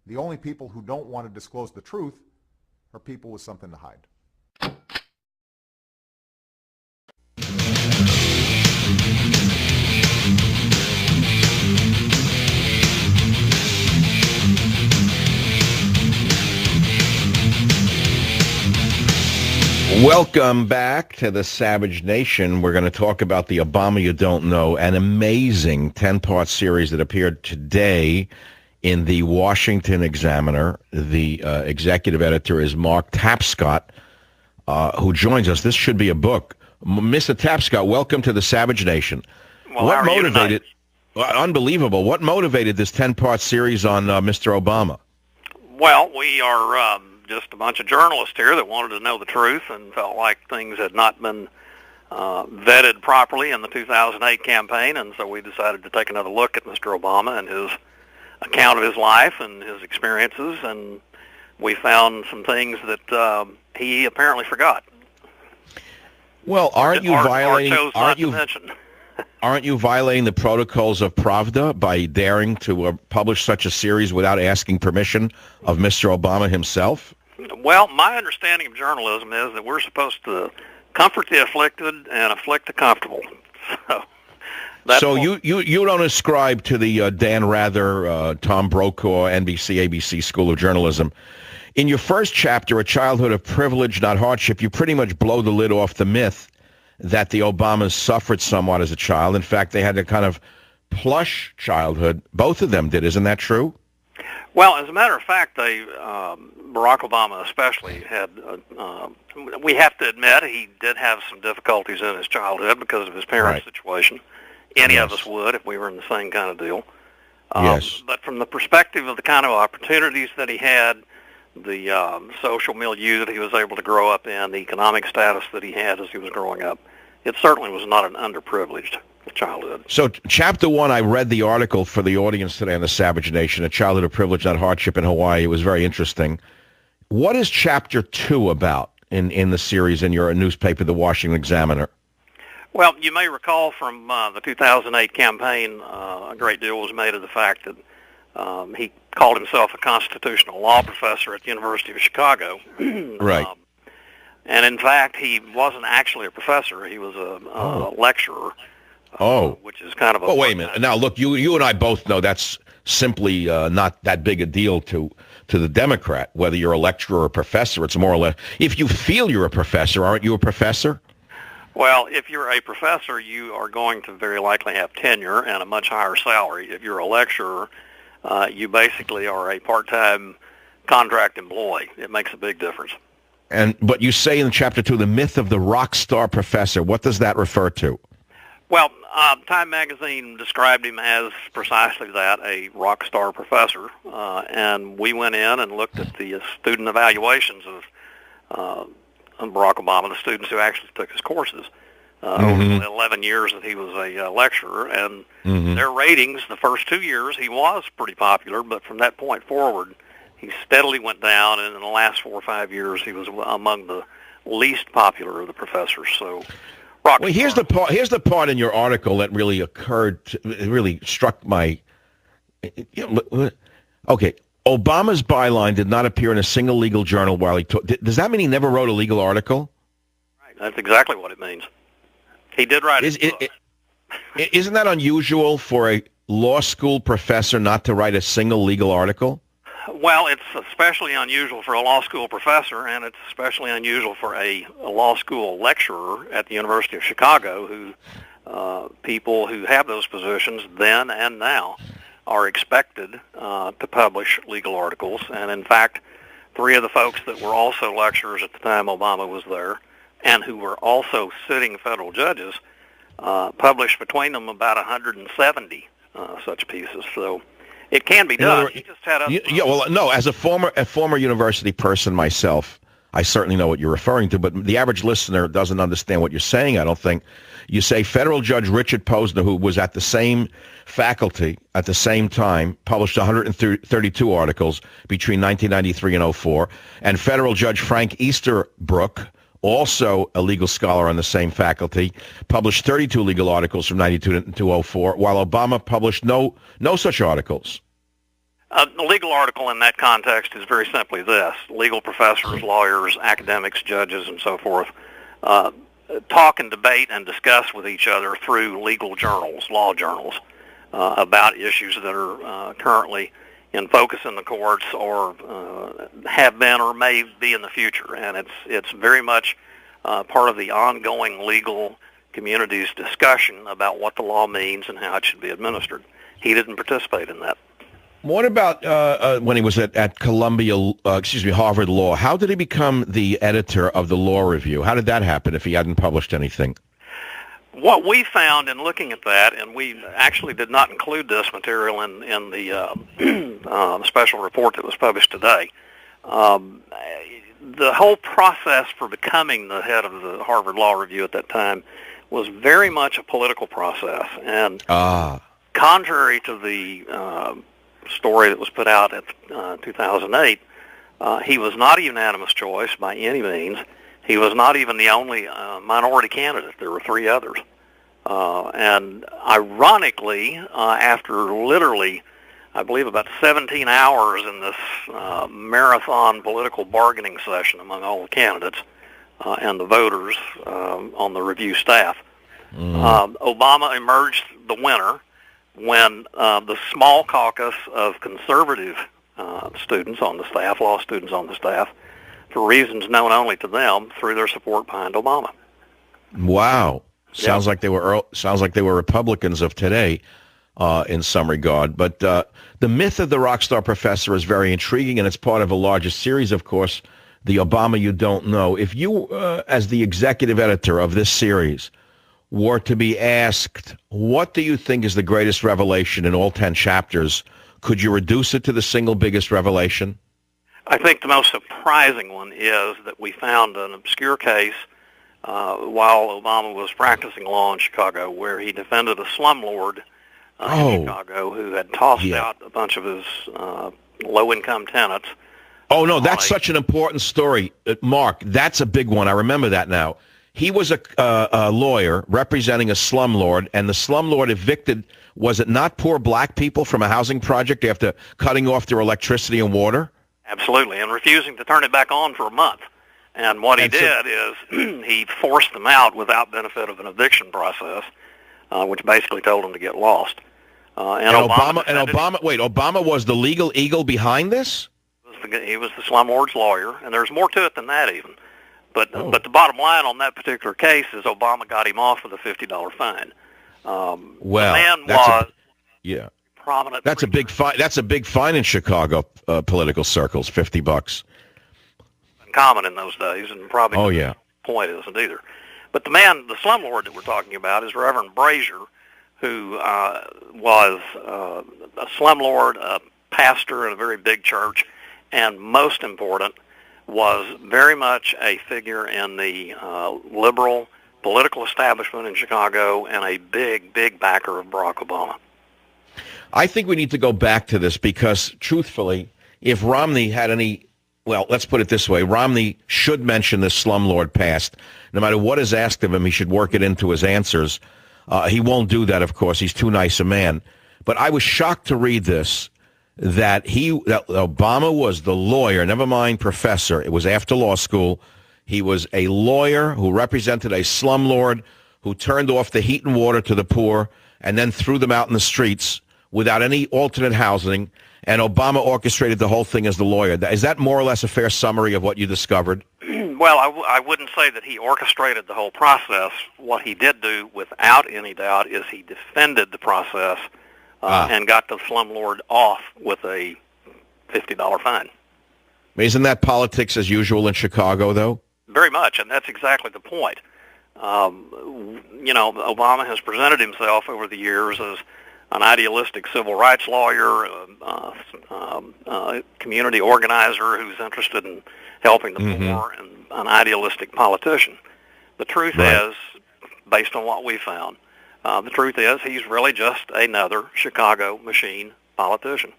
The only people who don't want to disclose the truth are people with something to hide. Welcome back to the Savage Nation. We're going to talk about the Obama You Don't Know, an amazing 10-part series that appeared today in the Washington Examiner. The executive editor is Mark Tapscott, who joins us. This should be a book. Mr. Tapscott, welcome to the Savage Nation. Well, what motivated? Unbelievable. What motivated this 10-part series on Mr. Obama? Well, we are just a bunch of journalists here that wanted to know the truth and felt like things had not been vetted properly in the 2008 campaign, and so we decided to take another look at Mr. Obama and his account of his life and his experiences, and we found some things that he apparently forgot. Well, aren't you violating the protocols of Pravda by daring to publish such a series without asking permission of Mr. Obama himself? Well, my understanding of journalism is that we're supposed to comfort the afflicted and afflict the comfortable. So you don't ascribe to the Dan Rather, Tom Brokaw, NBC, ABC School of Journalism. In your first chapter, A Childhood of Privilege, Not Hardship, you pretty much blow the lid off the myth that the Obamas suffered somewhat as a child. In fact, they had a kind of plush childhood. Both of them did. Isn't that true? Well, as a matter of fact, Barack Obama especially had, we have to admit, he did have some difficulties in his childhood because of his parents' situation. Any of us would if we were in the same kind of deal. Yes. But from the perspective of the kind of opportunities that he had, the social milieu that he was able to grow up in, the economic status that he had as he was growing up, it certainly was not an underprivileged childhood. So chapter 1, I read the article for the audience today on the Savage Nation, A Childhood of Privilege, Not Hardship in Hawaii. It was very interesting. What is chapter 2 about in the series in your newspaper, the Washington Examiner? Well, you may recall from the 2008 campaign, a great deal was made of the fact that he called himself a constitutional law professor at the University of Chicago. Right. And in fact, he wasn't actually a professor. He was a lecturer. Which is kind of a... Oh, wait a minute. Now, look, you and I both know that's simply not that big a deal to the Democrat, whether you're a lecturer or a professor. It's more or less... If you feel you're a professor, aren't you a professor? Well, if you're a professor, you are going to very likely have tenure and a much higher salary. If you're a lecturer, you basically are a part-time contract employee. It makes a big difference. But you say in chapter 2, the myth of the rock star professor. What does that refer to? Well, Time magazine described him as precisely that, a rock star professor. And we went in and looked at the student evaluations of Barack Obama, the students who actually took his courses over the 11 years that he was a lecturer. And their ratings, the first 2 years, he was pretty popular, but from that point forward, he steadily went down, and in the last 4 or 5 years, he was among the least popular of the professors. So, here's the part in your article that really really struck my. Okay, Obama's byline did not appear in a single legal journal while he took. Does that mean he never wrote a legal article? Right, that's exactly what it means. He did write Isn't that unusual for a law school professor not to write a single legal article? Well, it's especially unusual for a law school professor, and it's especially unusual for a law school lecturer at the University of Chicago, who people who have those positions then and now are expected to publish legal articles. And in fact, 3 of the folks that were also lecturers at the time Obama was there and who were also sitting federal judges published between them about 170 such pieces. So it can be done. He just had as a former university person myself, I certainly know what you're referring to, but the average listener doesn't understand what you're saying, I don't think. You say federal Judge Richard Posner, who was at the same faculty at the same time, published 132 articles between 1993 and 2004, and federal Judge Frank Easterbrook, also a legal scholar on the same faculty, published 32 legal articles from 92 to 2004, while Obama published no such articles. The legal article in that context is very simply this: legal professors, lawyers, academics, judges, and so forth talk and debate and discuss with each other through legal journals, law journals, about issues that are currently in focus in the courts or have been or may be in the future. And it's very much part of the ongoing legal community's discussion about what the law means and how it should be administered. He didn't participate in that. What about when he was at Harvard Law? How did he become the editor of the Law Review? How did that happen if he hadn't published anything? What we found in looking at that, and we actually did not include this material in the special report that was published today, the whole process for becoming the head of the Harvard Law Review at that time was very much a political process. And contrary to the story that was put out at 2008, he was not a unanimous choice by any means. He was not even the only minority candidate. There were 3 others. And ironically, after literally, I believe, about 17 hours in this marathon political bargaining session among all the candidates and the voters on the review staff, Obama emerged the winner when the small caucus of conservative students on the staff, law students on the staff, for reasons known only to them, threw their support behind Obama. Wow. Sounds like they were Republicans of today in some regard. But the myth of the rock star professor is very intriguing, and it's part of a larger series, of course, the Obama You Don't Know. If you, as the executive editor of this series, were to be asked, what do you think is the greatest revelation in all 10 chapters, could you reduce it to the single biggest revelation? I think the most surprising one is that we found an obscure case while Obama was practicing law in Chicago where he defended a slumlord in Chicago who had tossed out a bunch of his low-income tenants. Oh, no, that's such an important story. Mark, that's a big one. I remember that now. He was a lawyer representing a slumlord, and the slumlord evicted, was it not poor black people from a housing project after cutting off their electricity and water? Absolutely, and refusing to turn it back on for a month. And what he did is he forced them out without benefit of an eviction process, which basically told them to get lost. Obama was the legal eagle behind this? He was the slumlord's lawyer, and there's more to it than that even. But the bottom line on that particular case is Obama got him off with a $50 fine. The man was prominent. That's a big fine. That's a big fine in Chicago political circles. $50. Common in those days, and probably point isn't either. But the man, the slumlord that we're talking about, is Reverend Brazier, who was a slumlord, a pastor in a very big church, and most important, was very much a figure in the liberal political establishment in Chicago and a big, big backer of Barack Obama. I think we need to go back to this because, truthfully, if Romney had any, well, let's put it this way, Romney should mention this slumlord past. No matter what is asked of him, he should work it into his answers. He won't do that, of course. He's too nice a man. But I was shocked to read this, that Obama was the lawyer, never mind professor. It was after law school. He was a lawyer who represented a slumlord who turned off the heat and water to the poor and then threw them out in the streets without any alternate housing. And Obama orchestrated the whole thing as the lawyer. Is that more or less a fair summary of what you discovered? Well, I wouldn't say that he orchestrated the whole process. What he did do, without any doubt, is he defended the process and got the slumlord off with a $50 fine. Isn't that politics as usual in Chicago, though? Very much, and that's exactly the point. Obama has presented himself over the years as an idealistic civil rights lawyer, community organizer who's interested in helping the poor, and an idealistic politician. The truth is, based on what we found, the truth is he's really just another Chicago machine politician.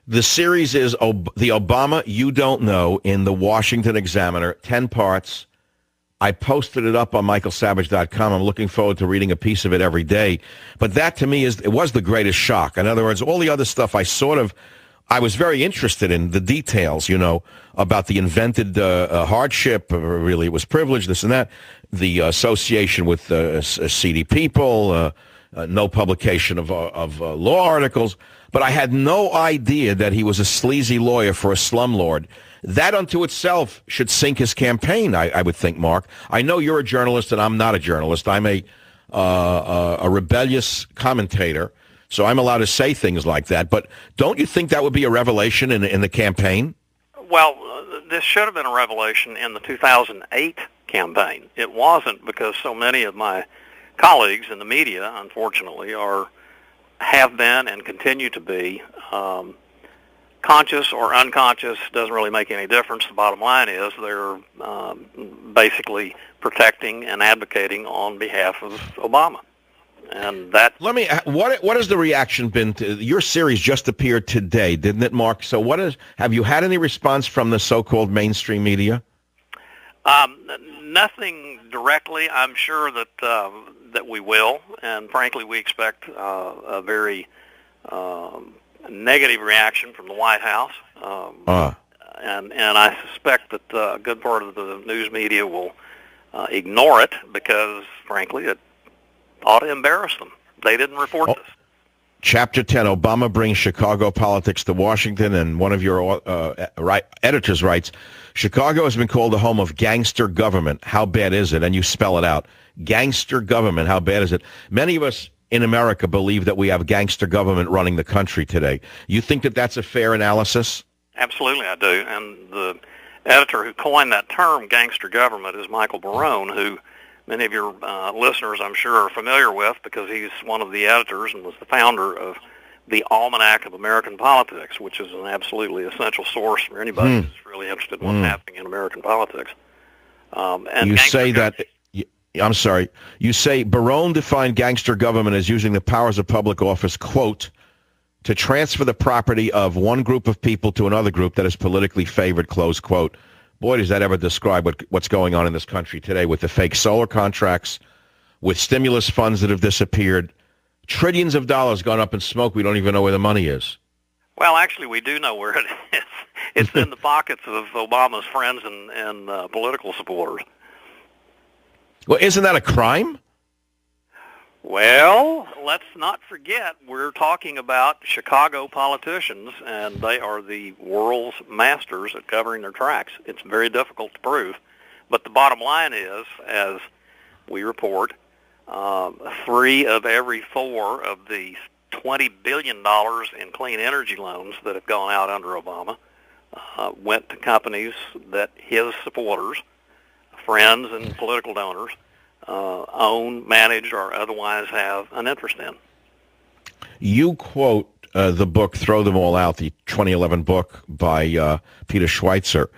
The series is The Obama You Don't Know in the Washington Examiner, 10 parts. I posted it up on michaelsavage.com. I'm looking forward to reading a piece of it every day. But that, to me, it was the greatest shock. In other words, all the other stuff I was very interested in the details, about the invented hardship. Really, it was privilege, this and that. The association with seedy people, no publication of law articles. But I had no idea that he was a sleazy lawyer for a slumlord. That unto itself should sink his campaign, I would think, Mark. I know you're a journalist, and I'm not a journalist. I'm a rebellious commentator, so I'm allowed to say things like that. But don't you think that would be a revelation in the campaign? Well, this should have been a revelation in the 2008 campaign. It wasn't, because so many of my colleagues in the media, unfortunately, have been and continue to be conscious or unconscious. Doesn't really make any difference. The bottom line is they're basically protecting and advocating on behalf of Obama. And that. What has the reaction been to your series? Just appeared today, didn't it, Mark? So have you had any response from the so-called mainstream media? Nothing directly. I'm sure that we will, and frankly, we expect a very negative reaction from the White House. And I suspect that a good part of the news media will ignore it because, frankly, it ought to embarrass them. They didn't report this. Chapter 10, Obama brings Chicago politics to Washington, and one of your editors writes, Chicago has been called the home of gangster government. How bad is it? And you spell it out. Gangster government, how bad is it? Many of us in America believe that we have gangster government running the country today. You think that that's a fair analysis? Absolutely, I do. And the editor who coined that term, gangster government, is Michael Barone, who many of your listeners, I'm sure, are familiar with because he's one of the editors and was the founder of the Almanac of American Politics, which is an absolutely essential source for anybody who's really interested in what's happening in American politics. And you say that... I'm sorry. You say Barone defined gangster government as using the powers of public office, quote, to transfer the property of one group of people to another group that is politically favored, close quote. Boy, does that ever describe what's going on in this country today with the fake solar contracts, with stimulus funds that have disappeared, trillions of dollars gone up in smoke. We don't even know where the money is. Well, actually, we do know where it is. It's in the pockets of Obama's friends and political supporters. Well, isn't that a crime? Well, let's not forget we're talking about Chicago politicians, and they are the world's masters at covering their tracks. It's very difficult to prove. But the bottom line is, as we report, 3 of every 4 of the $20 billion in clean energy loans that have gone out under Obama went to companies that his supporters, friends and political donors, own, manage, or otherwise have an interest in. You quote the book Throw Them All Out, the 2011 book by Peter Schweitzer,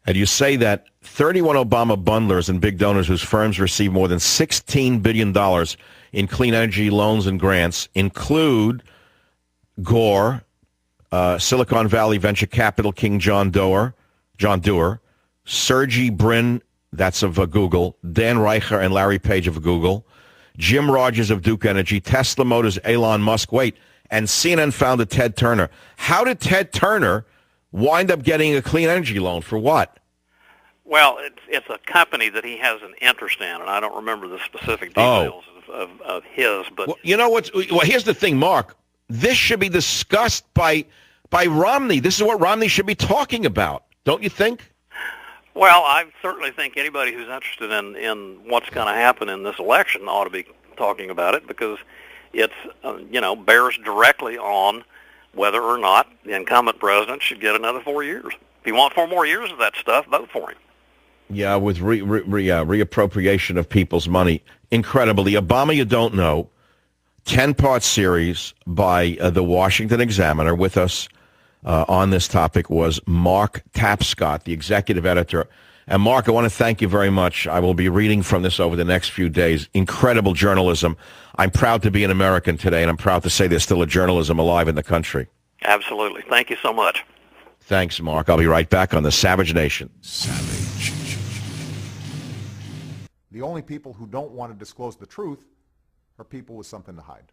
and you say that 31 Obama bundlers and big donors whose firms receive more than $16 billion in clean energy loans and grants include Gore, Silicon Valley venture capital king John Doerr, Sergey Brin, that's of Google, Dan Reicher and Larry Page of Google, Jim Rogers of Duke Energy, Tesla Motors, Elon Musk, and CNN founder Ted Turner. How did Ted Turner wind up getting a clean energy loan? For what? Well, it's a company that he has an interest in, and I don't remember the specific details of his. But well, you know what? Well, here's the thing, Mark. This should be discussed by Romney. This is what Romney should be talking about, don't you think? Well, I certainly think anybody who's interested in what's going to happen in this election ought to be talking about it because it's, bears directly on whether or not the incumbent president should get another 4 years. If you want 4 more years of that stuff, vote for him. Yeah, with reappropriation of people's money. Incredible. The Obama You Don't Know, 10-part series by the Washington Examiner. With us on this topic was Mark Tapscott, the executive editor. And Mark, I want to thank you very much. I will be reading from this over the next few days. Incredible journalism. I'm proud to be an American today, and I'm proud to say there's still a journalism alive in the country. Absolutely. Thank you so much. Thanks, Mark. I'll be right back on the Savage Nation. Savage. The only people who don't want to disclose the truth are people with something to hide.